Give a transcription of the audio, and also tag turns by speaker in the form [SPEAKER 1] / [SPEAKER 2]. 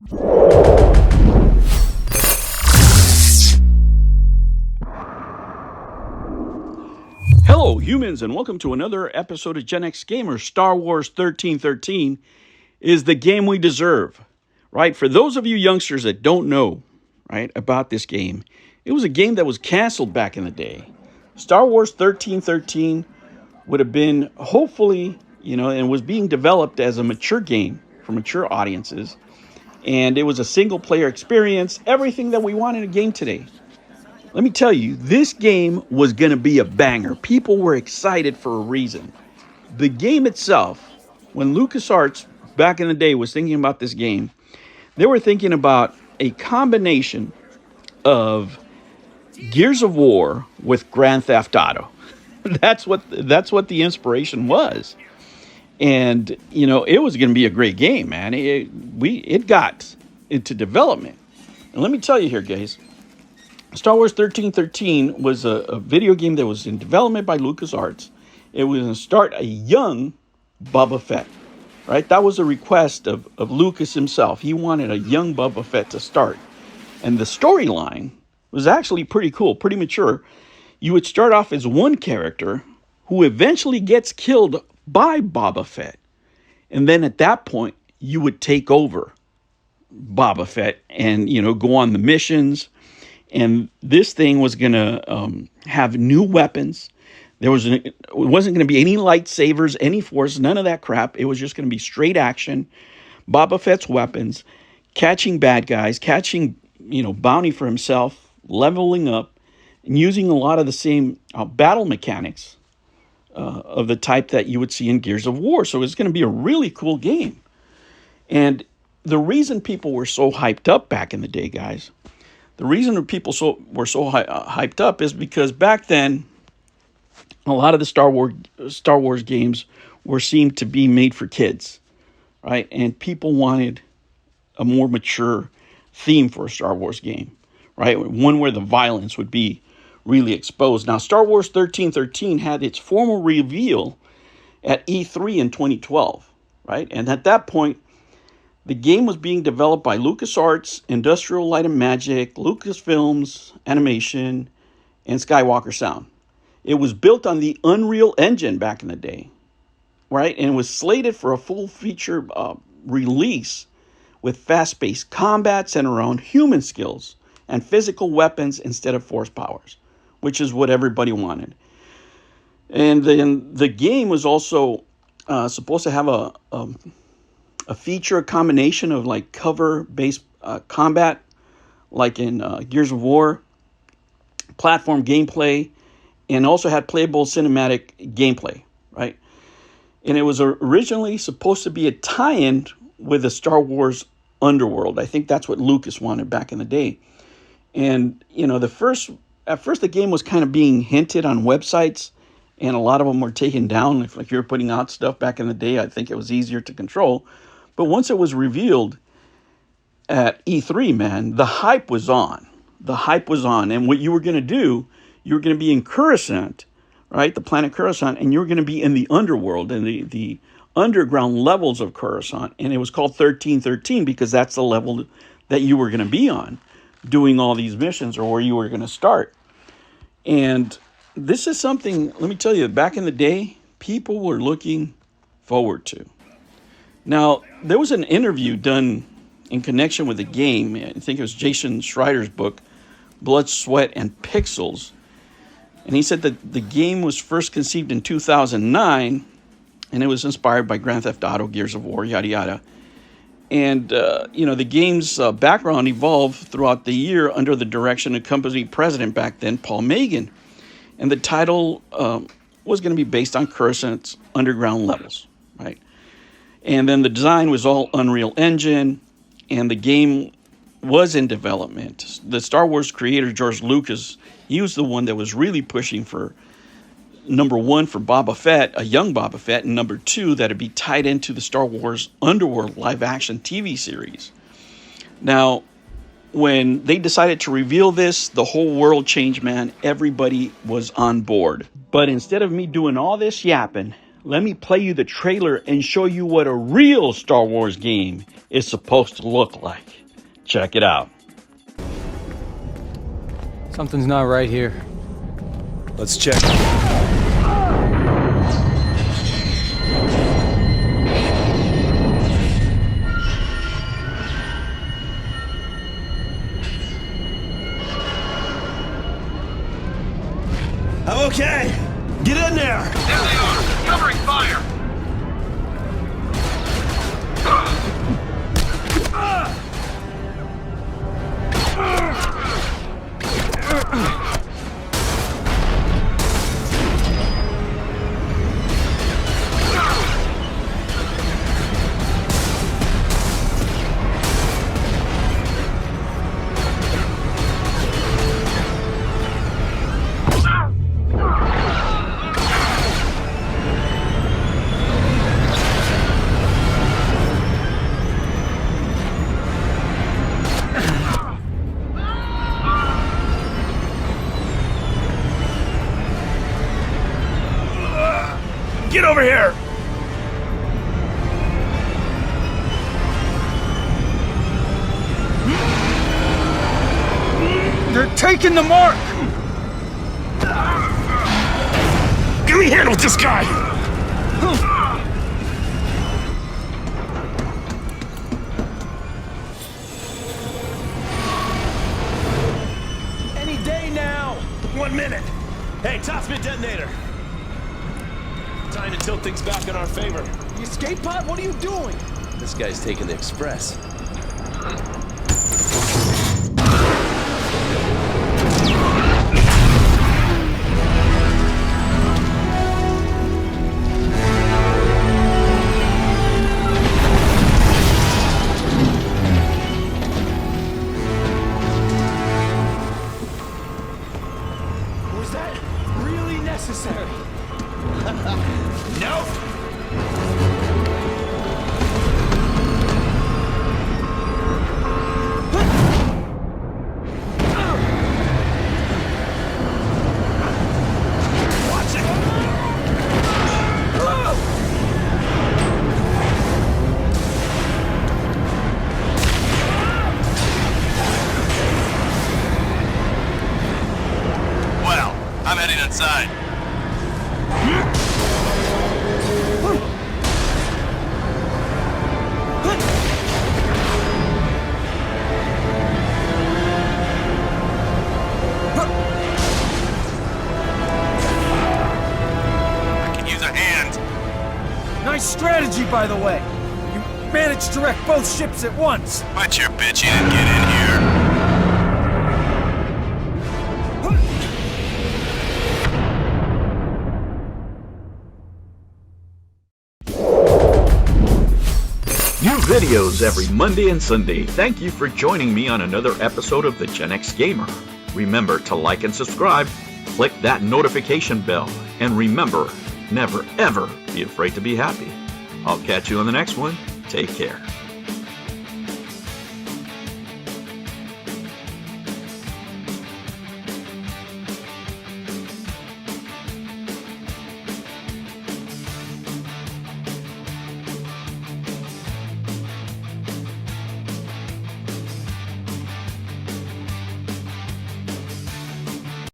[SPEAKER 1] Hello, humans, and welcome to another episode of Gen X Gamers. Star Wars 1313 is the game we deserve, right? For those of you youngsters that don't know, right, about this game, it was a game that was canceled back in the day. Star Wars 1313 would have been, hopefully, and was being developed as a mature game for mature audiences. And it was a single-player experience, everything that we want in a game today. Let me tell you, this game was going to be a banger. People were excited for a reason. The game itself, when LucasArts back in the day was thinking about this game, they were thinking about a combination of Gears of War with Grand Theft Auto. That's what the inspiration was. And, it was going to be a great game, man. It got into development. And let me tell you here, guys, Star Wars 1313 was a video game that was in development by LucasArts. It was going to start a young Boba Fett, right? That was a request of Lucas himself. He wanted a young Boba Fett to start. And the storyline was actually pretty cool, pretty mature. You would start off as one character who eventually gets killed by Boba Fett. And then at that point, you would take over Boba Fett and, go on the missions. And this thing was going to have new weapons. It wasn't going to be any lightsabers, any force, none of that crap. It was just going to be straight action. Boba Fett's weapons, catching bad guys, catching, bounty for himself, leveling up, and using a lot of the same battle mechanics of the type that you would see in Gears of War. So it's going to be a really cool game. And the reason people were so hyped up back in the day, guys, the reason people were so hyped up is because back then, a lot of the Star Wars games seemed to be made for kids, right? And people wanted a more mature theme for a Star Wars game, right? One where the violence would be really exposed. Now, Star Wars 1313 had its formal reveal at E3 in 2012, right? And at that point, the game was being developed by LucasArts, Industrial Light and Magic, Lucasfilms Animation, and Skywalker Sound. It was built on the Unreal Engine back in the day, right? And it was slated for a full-feature release with fast-paced combat centered around human skills and physical weapons instead of force powers, which is what everybody wanted. And then the game was also supposed to have a feature, a combination of like cover-based combat, like in Gears of War, platform gameplay, and also had playable cinematic gameplay, right? And it was originally supposed to be a tie-in with the Star Wars Underworld. I think that's what Lucas wanted back in the day. And, at first the game was kind of being hinted on websites, and a lot of them were taken down. If you were putting out stuff back in the day, I think it was easier to control. But once it was revealed at E3, man, the hype was on. The hype was on. And what you were going to do, you were going to be in Coruscant, right? The planet Coruscant. And you were going to be in the underworld and the underground levels of Coruscant. And it was called 1313 because that's the level that you were going to be on, doing all these missions, or where you were going to start. And this is something, let me tell you, back in the day, people were looking forward to. Now, there was an interview done in connection with the game. I think it was Jason Schreider's book, Blood, Sweat, and Pixels. And he said that the game was first conceived in 2009, and it was inspired by Grand Theft Auto, Gears of War, yada, yada. And, the game's background evolved throughout the year under the direction of company president back then, Paul Megan. And the title was going to be based on Coruscant's underground levels, right? And then the design was all Unreal Engine, and the game was in development. The Star Wars creator, George Lucas, he was the one that was really pushing for, number one, for Boba Fett, a young Boba Fett, and number two, that it'd be tied into the Star Wars Underworld live-action TV series. Now, when they decided to reveal this, the whole world changed, man. Everybody was on board. But instead of me doing all this yapping, let me play you the trailer and show you what a real Star Wars game is supposed to look like. Check it out.
[SPEAKER 2] Something's not right here.
[SPEAKER 3] Let's check. Okay, get in there!
[SPEAKER 4] There they are, covering fire!
[SPEAKER 3] Get over here!
[SPEAKER 2] They're taking the mark!
[SPEAKER 3] Let me handle this guy!
[SPEAKER 2] Any day now!
[SPEAKER 3] 1 minute! Hey, toss me a detonator! Time to tilt things back in our favor.
[SPEAKER 2] The escape pod? What are you doing?
[SPEAKER 3] This guy's taking the express.
[SPEAKER 2] Was that really necessary?
[SPEAKER 3] No! Watch it!
[SPEAKER 4] Well, I'm heading inside. I can use a hand.
[SPEAKER 2] Nice strategy, by the way. You managed to wreck both ships at once.
[SPEAKER 4] Quit your bitching and get in here.
[SPEAKER 1] New videos every Monday and Sunday. Thank you for joining me on another episode of the Gen X Gamer. Remember to like and subscribe, click that notification bell, and remember, never ever be afraid to be happy. I'll catch you on the next one. Take care.